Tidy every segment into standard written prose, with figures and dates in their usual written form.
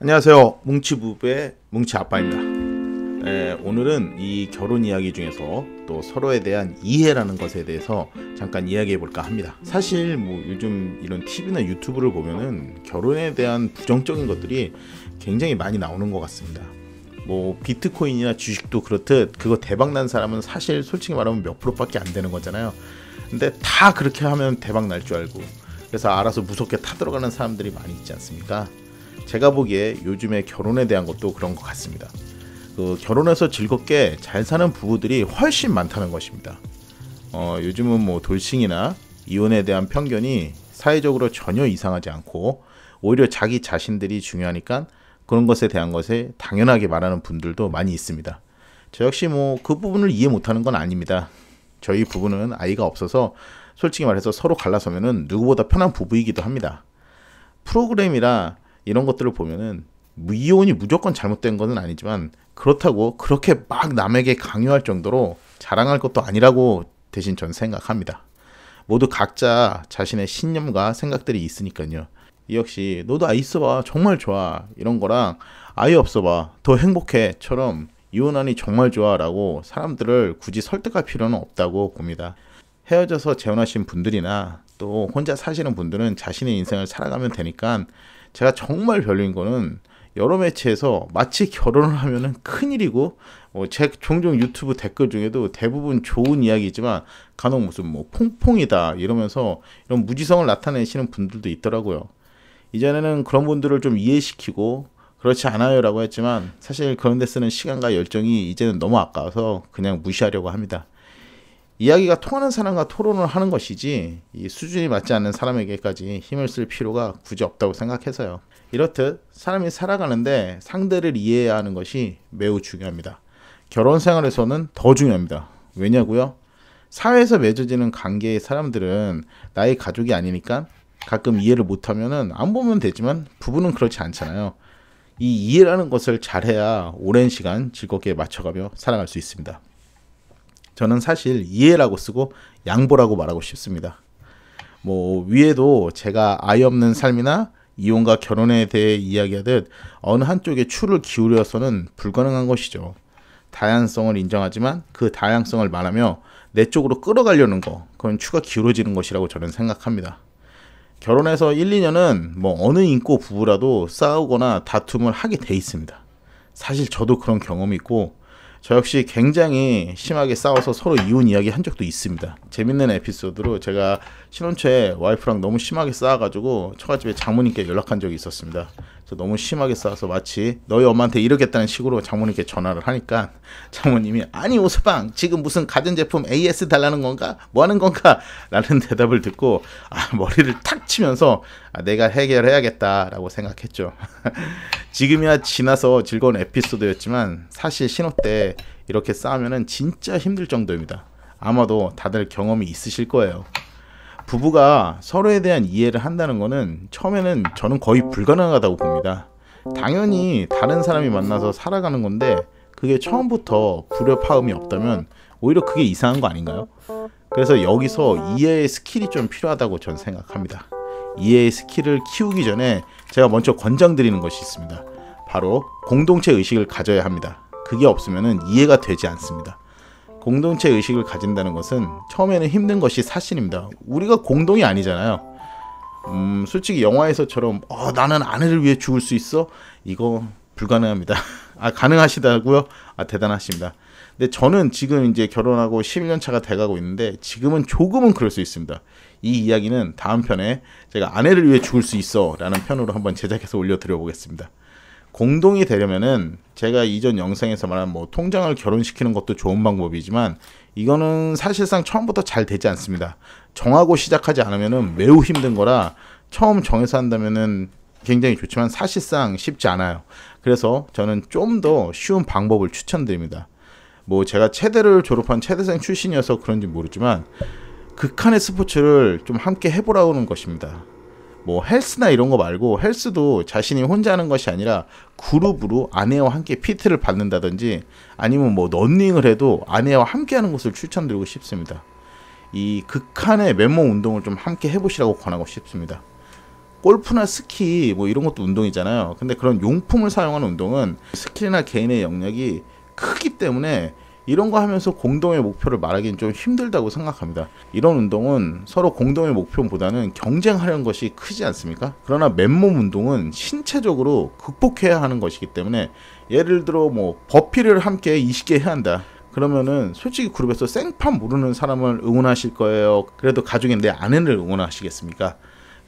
안녕하세요. 뭉치부부의 뭉치아빠입니다. 오늘은 이 결혼 이야기 중에서 또 서로에 대한 이해라는 것에 대해서 잠깐 이야기해 볼까 합니다. 사실 뭐 요즘 이런 TV나 유튜브를 보면은 결혼에 대한 부정적인 것들이 굉장히 많이 나오는 것 같습니다. 뭐 비트코인이나 주식도 그렇듯 그거 대박 난 사람은 사실 솔직히 말하면 몇 프로밖에 안 되는 거잖아요. 근데 다 그렇게 하면 대박 날 줄 알고 그래서 알아서 무섭게 타들어가는 사람들이 많이 있지 않습니까? 제가 보기에 요즘에 결혼에 대한 것도 그런 것 같습니다. 결혼해서 즐겁게 잘 사는 부부들이 훨씬 많다는 것입니다. 요즘은 뭐 돌싱이나 이혼에 대한 편견이 사회적으로 전혀 이상하지 않고 오히려 자기 자신들이 중요하니까 그런 것에 대한 것에 당연하게 말하는 분들도 많이 있습니다. 저 역시 뭐 그 부분을 이해 못하는 건 아닙니다. 저희 부부는 아이가 없어서 솔직히 말해서 서로 갈라서면은 누구보다 편한 부부이기도 합니다. 프로그램이라 이런 것들을 보면은 이혼이 무조건 잘못된 것은 아니지만 그렇다고 그렇게 막 남에게 강요할 정도로 자랑할 것도 아니라고 대신 전 생각합니다. 모두 각자 자신의 신념과 생각들이 있으니까요. 이 역시 너도 아이 있어봐 정말 좋아 이런 거랑 아이 없어봐 더 행복해처럼 이혼하니 정말 좋아 라고 사람들을 굳이 설득할 필요는 없다고 봅니다. 헤어져서 재혼하신 분들이나 또 혼자 사시는 분들은 자신의 인생을 살아가면 되니까 제가 정말 별로인 거는 여러 매체에서 마치 결혼을 하면은 큰일이고 제 종종 유튜브 댓글 중에도 대부분 좋은 이야기지만 간혹 무슨 뭐 퐁퐁이다 이러면서 이런 무지성을 나타내시는 분들도 있더라고요. 이전에는 그런 분들을 좀 이해시키고 그렇지 않아요 라고 했지만 사실 그런 데 쓰는 시간과 열정이 이제는 너무 아까워서 그냥 무시하려고 합니다. 이야기가 통하는 사람과 토론을 하는 것이지 이 수준이 맞지 않는 사람에게까지 힘을 쓸 필요가 굳이 없다고 생각해서요. 이렇듯 사람이 살아가는데 상대를 이해해야 하는 것이 매우 중요합니다. 결혼 생활에서는 더 중요합니다. 왜냐고요? 사회에서 맺어지는 관계의 사람들은 나의 가족이 아니니까 가끔 이해를 못하면은 안 보면 되지만 부부는 그렇지 않잖아요. 이 이해라는 것을 잘해야 오랜 시간 즐겁게 맞춰가며 살아갈 수 있습니다. 저는 사실 이해라고 쓰고 양보라고 말하고 싶습니다. 뭐 위에도 제가 아이 없는 삶이나 이혼과 결혼에 대해 이야기하듯 어느 한쪽에 추를 기울여서는 불가능한 것이죠. 다양성을 인정하지만 그 다양성을 말하며 내 쪽으로 끌어가려는 거 그건 추가 기울어지는 것이라고 저는 생각합니다. 결혼해서 1, 2년은 뭐 어느 인고 부부라도 싸우거나 다툼을 하게 돼 있습니다. 사실 저도 그런 경험이 있고 저 역시 굉장히 심하게 싸워서 서로 이혼 이야기 한 적도 있습니다. 재밌는 에피소드로 제가 신혼 초에 와이프랑 너무 심하게 싸워가지고 처갓집에 장모님께 연락한 적이 있었습니다. 그래서 너무 심하게 싸워서 마치 너희 엄마한테 이러겠다는 식으로 장모님께 전화를 하니까 장모님이 아니 오서방 지금 무슨 가전제품 AS 달라는 건가? 뭐 하는 건가? 라는 대답을 듣고 머리를 탁 치면서 내가 해결해야겠다라고 생각했죠. 지금이야 지나서 즐거운 에피소드였지만 사실 신혼 때 이렇게 싸우면은 진짜 힘들 정도입니다. 아마도 다들 경험이 있으실 거예요. 부부가 서로에 대한 이해를 한다는 거는 처음에는 저는 거의 불가능하다고 봅니다. 당연히 다른 사람이 만나서 살아가는 건데 그게 처음부터 불협화음이 없다면 오히려 그게 이상한 거 아닌가요? 그래서 여기서 이해의 스킬이 좀 필요하다고 저는 생각합니다. 이해의 스킬을 키우기 전에 제가 먼저 권장드리는 것이 있습니다. 바로 공동체 의식을 가져야 합니다. 그게 없으면 이해가 되지 않습니다. 공동체 의식을 가진다는 것은 처음에는 힘든 것이 사실입니다. 우리가 공동이 아니잖아요. 솔직히 영화에서처럼 나는 아내를 위해 죽을 수 있어? 이거 불가능합니다. 가능하시다고요? 대단하십니다. 근데 저는 지금 이제 결혼하고 11년 차가 돼가고 있는데 지금은 조금은 그럴 수 있습니다. 이 이야기는 다음 편에 제가 아내를 위해 죽을 수 있어 라는 편으로 한번 제작해서 올려드려 보겠습니다. 공동이 되려면은 제가 이전 영상에서 말한 뭐 통장을 결혼시키는 것도 좋은 방법이지만 이거는 사실상 처음부터 잘 되지 않습니다. 정하고 시작하지 않으면은 매우 힘든 거라 처음 정해서 한다면은 굉장히 좋지만 사실상 쉽지 않아요. 그래서 저는 좀 더 쉬운 방법을 추천드립니다. 뭐 제가 체대를 졸업한 체대생 출신이어서 그런지 모르지만 극한의 스포츠를 좀 함께 해보라고 하는 것입니다. 뭐 헬스나 이런 거 말고 헬스도 자신이 혼자 하는 것이 아니라 그룹으로 아내와 함께 PT를 받는다든지 아니면 뭐 러닝을 해도 아내와 함께 하는 것을 추천드리고 싶습니다. 이 극한의 맨몸 운동을 좀 함께 해보시라고 권하고 싶습니다. 골프나 스키 뭐 이런 것도 운동이잖아요. 근데 그런 용품을 사용하는 운동은 스킬이나 개인의 영역이 크기 때문에 이런 거 하면서 공동의 목표를 말하기는 좀 힘들다고 생각합니다. 이런 운동은 서로 공동의 목표보다는 경쟁하려는 것이 크지 않습니까? 그러나 맨몸 운동은 신체적으로 극복해야 하는 것이기 때문에, 예를 들어 뭐 버피를 함께 20개 해야 한다. 그러면은 솔직히 그룹에서 생판 모르는 사람을 응원하실 거예요? 그래도 가족인 내 아내를 응원하시겠습니까?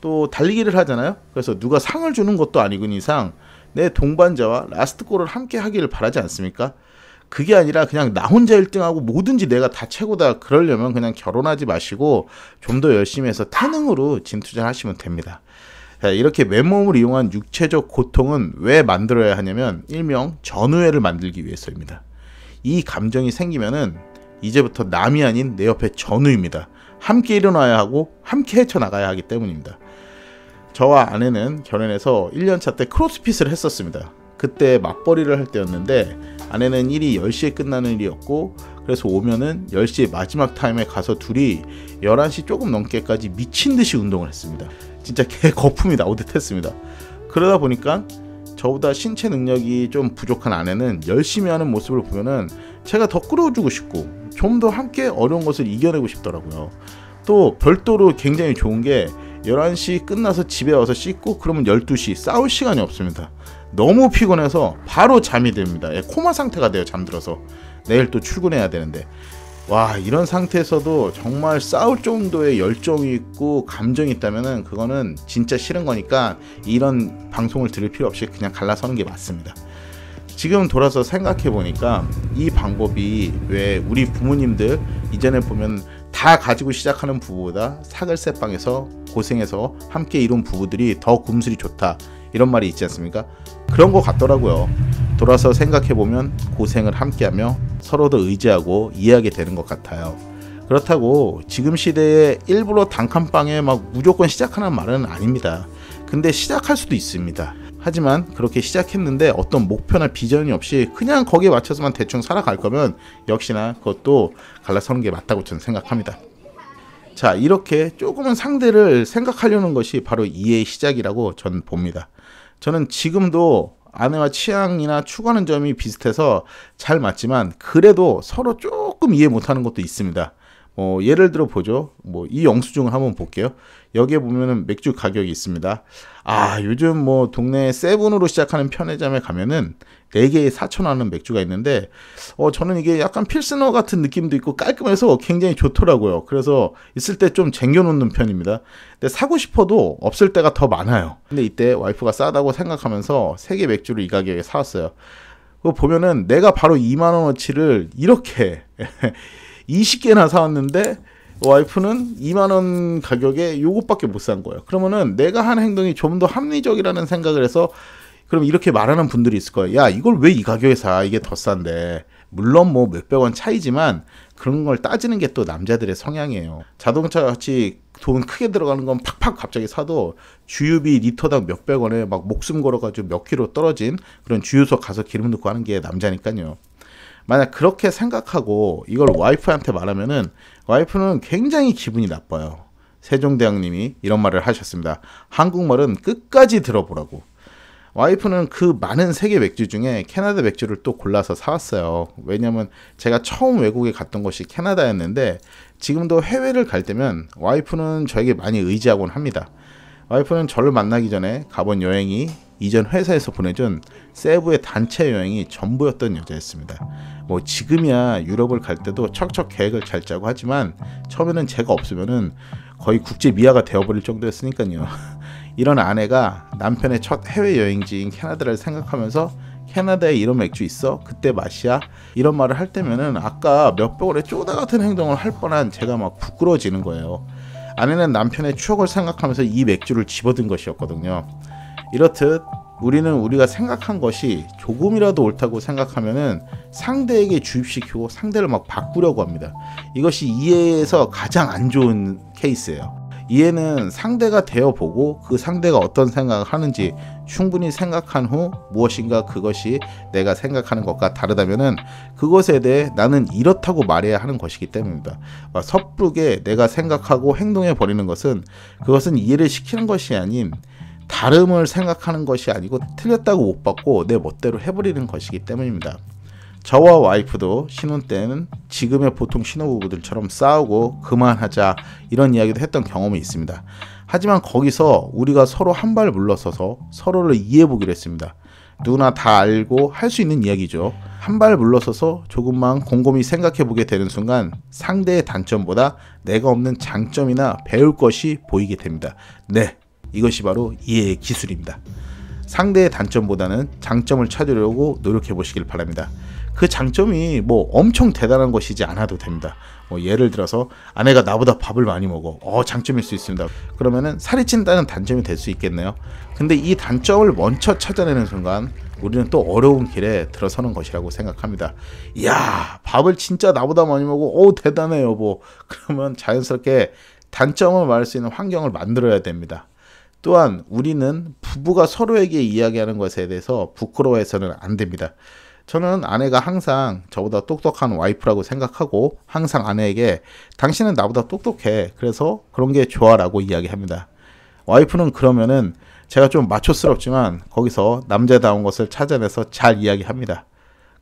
또 달리기를 하잖아요. 그래서 누가 상을 주는 것도 아니군 이상 내 동반자와 라스트 골을 함께 하기를 바라지 않습니까? 그게 아니라 그냥 나 혼자 1등하고 뭐든지 내가 다 최고다, 그러려면 그냥 결혼하지 마시고 좀 더 열심히 해서 태능으로 진투를 하시면 됩니다. 이렇게 맨몸을 이용한 육체적 고통은 왜 만들어야 하냐면 일명 전우애를 만들기 위해서입니다. 이 감정이 생기면은 이제부터 남이 아닌 내 옆에 전우입니다. 함께 일어나야 하고 함께 헤쳐나가야 하기 때문입니다. 저와 아내는 결혼해서 1년차 때 크로스핏을 했었습니다. 그때 맞벌이를 할 때였는데 아내는 일이 10시에 끝나는 일이었고, 그래서 오면은 10시에 마지막 타임에 가서 둘이 11시 조금 넘게까지 미친듯이 운동을 했습니다. 진짜 개 거품이 나오듯 했습니다. 그러다 보니까 저보다 신체 능력이 좀 부족한 아내는 열심히 하는 모습을 보면은 제가 더 끌어주고 싶고 좀 더 함께 어려운 것을 이겨내고 싶더라고요. 또 별도로 굉장히 좋은 게 11시 끝나서 집에 와서 씻고 그러면 12시 싸울 시간이 없습니다. 너무 피곤해서 바로 잠이 듭니다. 코마 상태가 돼요. 잠들어서 내일 또 출근해야 되는데, 와, 이런 상태에서도 정말 싸울 정도의 열정이 있고 감정이 있다면은 그거는 진짜 싫은 거니까 이런 방송을 들을 필요 없이 그냥 갈라서는 게 맞습니다. 지금 돌아서 생각해 보니까 이 방법이 왜 우리 부모님들 이전에 보면 다 가지고 시작하는 부부보다 사글세빵에서 고생해서 함께 이룬 부부들이 더 금슬이 좋다, 이런 말이 있지 않습니까? 그런 것 같더라고요. 돌아서 생각해보면 고생을 함께하며 서로도 의지하고 이해하게 되는 것 같아요. 그렇다고 지금 시대에 일부러 단칸방에 막 무조건 시작하는 말은 아닙니다. 근데 시작할 수도 있습니다. 하지만 그렇게 시작했는데 어떤 목표나 비전이 없이 그냥 거기에 맞춰서만 대충 살아갈 거면 역시나 그것도 갈라서는 게 맞다고 저는 생각합니다. 자, 이렇게 조금은 상대를 생각하려는 것이 바로 이해의 시작이라고 저는 봅니다. 저는 지금도 아내와 취향이나 추구하는 점이 비슷해서 잘 맞지만 그래도 서로 조금 이해 못하는 것도 있습니다. 예를 들어 보죠. 이 영수증을 한번 볼게요. 여기에 보면은 맥주 가격이 있습니다. 요즘 동네 세븐으로 시작하는 편의점에 가면은 4개에 4,000원 하는 맥주가 있는데 저는 이게 약간 필스너 같은 느낌도 있고 깔끔해서 굉장히 좋더라고요. 그래서 있을 때 좀 쟁여놓는 편입니다. 근데 사고 싶어도 없을 때가 더 많아요. 근데 이때 와이프가 싸다고 생각하면서 3개 맥주를 이 가격에 사왔어요. 그거 보면은 내가 바로 2만원어치를 이렇게 20개나 사왔는데 와이프는 2만원 가격에 요것밖에 못 산 거예요. 그러면은 내가 한 행동이 좀 더 합리적이라는 생각을 해서, 그럼 이렇게 말하는 분들이 있을 거예요. 야, 이걸 왜 이 가격에 사? 이게 더 싼데. 물론 몇백 원 차이지만 그런 걸 따지는 게 또 남자들의 성향이에요. 자동차 같이 돈 크게 들어가는 건 팍팍 갑자기 사도 주유비 리터당 몇백 원에 막 목숨 걸어가지고 몇 킬로 떨어진 그런 주유소 가서 기름 넣고 하는 게 남자니까요. 만약 그렇게 생각하고 이걸 와이프한테 말하면은 와이프는 굉장히 기분이 나빠요. 세종대왕님이 이런 말을 하셨습니다. 한국말은 끝까지 들어보라고. 와이프는 그 많은 세계 맥주 중에 캐나다 맥주를 또 골라서 사왔어요. 왜냐면 제가 처음 외국에 갔던 곳이 캐나다였는데 지금도 해외를 갈 때면 와이프는 저에게 많이 의지하곤 합니다. 와이프는 저를 만나기 전에 가본 여행이 이전 회사에서 보내준 세부의 단체 여행이 전부였던 여자였습니다. 지금이야 유럽을 갈 때도 척척 계획을 잘 짜고 하지만 처음에는 제가 없으면은 거의 국제 미아가 되어버릴 정도였으니까요. 이런 아내가 남편의 첫 해외여행지인 캐나다를 생각하면서 캐나다에 이런 맥주 있어? 그때 맛이야? 이런 말을 할 때면은 아까 몇백 원의 쪼다 같은 행동을 할 뻔한 제가 막 부끄러워지는 거예요. 아내는 남편의 추억을 생각하면서 이 맥주를 집어든 것이었거든요. 이렇듯 우리는 우리가 생각한 것이 조금이라도 옳다고 생각하면은 상대에게 주입시키고 상대를 막 바꾸려고 합니다. 이것이 이해에서 가장 안 좋은 케이스예요. 이해는 상대가 되어보고 그 상대가 어떤 생각을 하는지 충분히 생각한 후 무엇인가 그것이 내가 생각하는 것과 다르다면은 그것에 대해 나는 이렇다고 말해야 하는 것이기 때문입니다. 섣부르게 내가 생각하고 행동해 버리는 것은 그것은 이해를 시키는 것이 아닌 다름을 생각하는 것이 아니고 틀렸다고 못 받고 내 멋대로 해버리는 것이기 때문입니다. 저와 와이프도 신혼 때는 지금의 보통 신혼부부들처럼 싸우고 그만하자 이런 이야기도 했던 경험이 있습니다. 하지만 거기서 우리가 서로 한 발 물러서서 서로를 이해해보기로 했습니다. 누구나 다 알고 할 수 있는 이야기죠. 한 발 물러서서 조금만 곰곰이 생각해보게 되는 순간 상대의 단점보다 내가 없는 장점이나 배울 것이 보이게 됩니다. 네, 이것이 바로 이해의 기술입니다. 상대의 단점보다는 장점을 찾으려고 노력해 보시길 바랍니다. 그 장점이 뭐 엄청 대단한 것이지 않아도 됩니다. 예를 들어서 아내가 나보다 밥을 많이 먹어. 장점일 수 있습니다. 그러면은 살이 찐다는 단점이 될 수 있겠네요. 근데 이 단점을 먼저 찾아내는 순간 우리는 또 어려운 길에 들어서는 것이라고 생각합니다. 이야, 밥을 진짜 나보다 많이 먹어. 대단해 여보. 그러면 자연스럽게 단점을 말할 수 있는 환경을 만들어야 됩니다. 또한 우리는 부부가 서로에게 이야기하는 것에 대해서 부끄러워해서는 안 됩니다. 저는 아내가 항상 저보다 똑똑한 와이프라고 생각하고 항상 아내에게 당신은 나보다 똑똑해. 그래서 그런 게 좋아라고 이야기합니다. 와이프는 그러면은 제가 좀 마초스럽지만 거기서 남자다운 것을 찾아내서 잘 이야기합니다.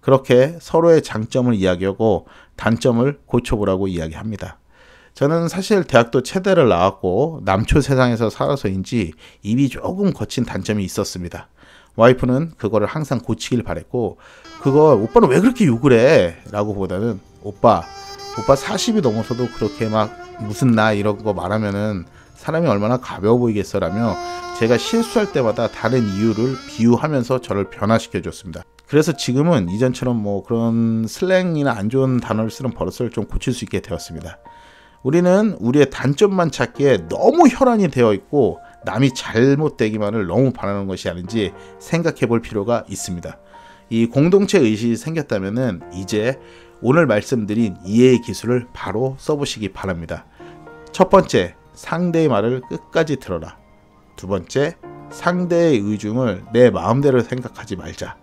그렇게 서로의 장점을 이야기하고 단점을 고쳐보라고 이야기합니다. 저는 사실 대학도 체대를 나왔고 남초 세상에서 살아서인지 입이 조금 거친 단점이 있었습니다. 와이프는 그거를 항상 고치길 바랬고 그걸 오빠는 왜 그렇게 욕을 해? 라고 보다는 오빠 40이 넘어서도 그렇게 막 무슨 나 이런 거 말하면은 사람이 얼마나 가벼워 보이겠어 라며 제가 실수할 때마다 다른 이유를 비유하면서 저를 변화시켜 줬습니다. 그래서 지금은 이전처럼 뭐 그런 슬랭이나 안 좋은 단어를 쓰는 버릇을 좀 고칠 수 있게 되었습니다. 우리는 우리의 단점만 찾기에 너무 혈안이 되어 있고 남이 잘못되기만을 너무 바라는 것이 아닌지 생각해 볼 필요가 있습니다. 이 공동체 의식이 생겼다면은 이제 오늘 말씀드린 이해의 기술을 바로 써보시기 바랍니다. 첫 번째, 상대의 말을 끝까지 들어라. 두 번째, 상대의 의중을 내 마음대로 생각하지 말자.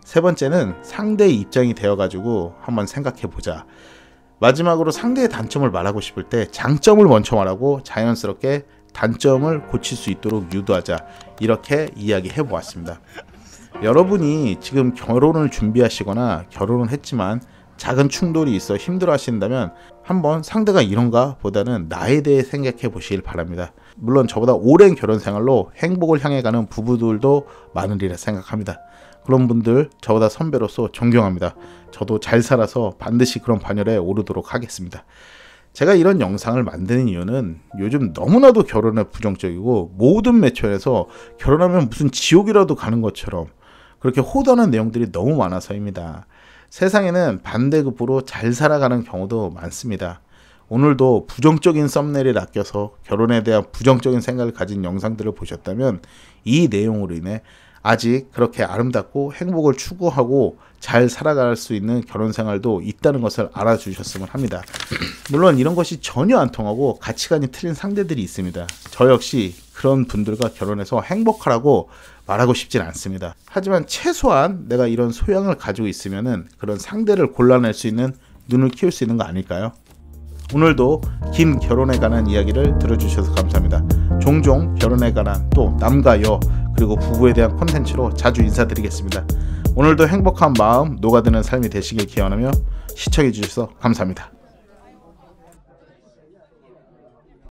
세 번째는 상대의 입장이 되어가지고 한번 생각해보자. 마지막으로 상대의 단점을 말하고 싶을 때 장점을 먼저 말하고 자연스럽게 단점을 고칠 수 있도록 유도하자. 이렇게 이야기해 보았습니다. 여러분이 지금 결혼을 준비하시거나 결혼은 했지만 작은 충돌이 있어 힘들어 하신다면 한번 상대가 이런가 보다는 나에 대해 생각해 보시길 바랍니다. 물론 저보다 오랜 결혼 생활로 행복을 향해 가는 부부들도 많으리라 생각합니다. 그런 분들 저보다 선배로서 존경합니다. 저도 잘 살아서 반드시 그런 반열에 오르도록 하겠습니다. 제가 이런 영상을 만드는 이유는 요즘 너무나도 결혼에 부정적이고 모든 매체에서 결혼하면 무슨 지옥이라도 가는 것처럼 그렇게 호도하는 내용들이 너무 많아서입니다. 세상에는 반대급부로 잘 살아가는 경우도 많습니다. 오늘도 부정적인 썸네일을 아껴서 결혼에 대한 부정적인 생각을 가진 영상들을 보셨다면 이 내용으로 인해 아직 그렇게 아름답고 행복을 추구하고 잘 살아갈 수 있는 결혼 생활도 있다는 것을 알아주셨으면 합니다. 물론 이런 것이 전혀 안 통하고 가치관이 틀린 상대들이 있습니다. 저 역시 그런 분들과 결혼해서 행복하라고 말하고 싶진 않습니다. 하지만 최소한 내가 이런 소양을 가지고 있으면은 그런 상대를 골라낼 수 있는 눈을 키울 수 있는 거 아닐까요? 오늘도 긴 결혼에 관한 이야기를 들어주셔서 감사합니다. 종종 결혼에 관한 또 남과 여 그리고 부부에 대한 콘텐츠로 자주 인사드리겠습니다. 오늘도 행복한 마음 녹아드는 삶이 되시길 기원하며 시청해 주셔서 감사합니다.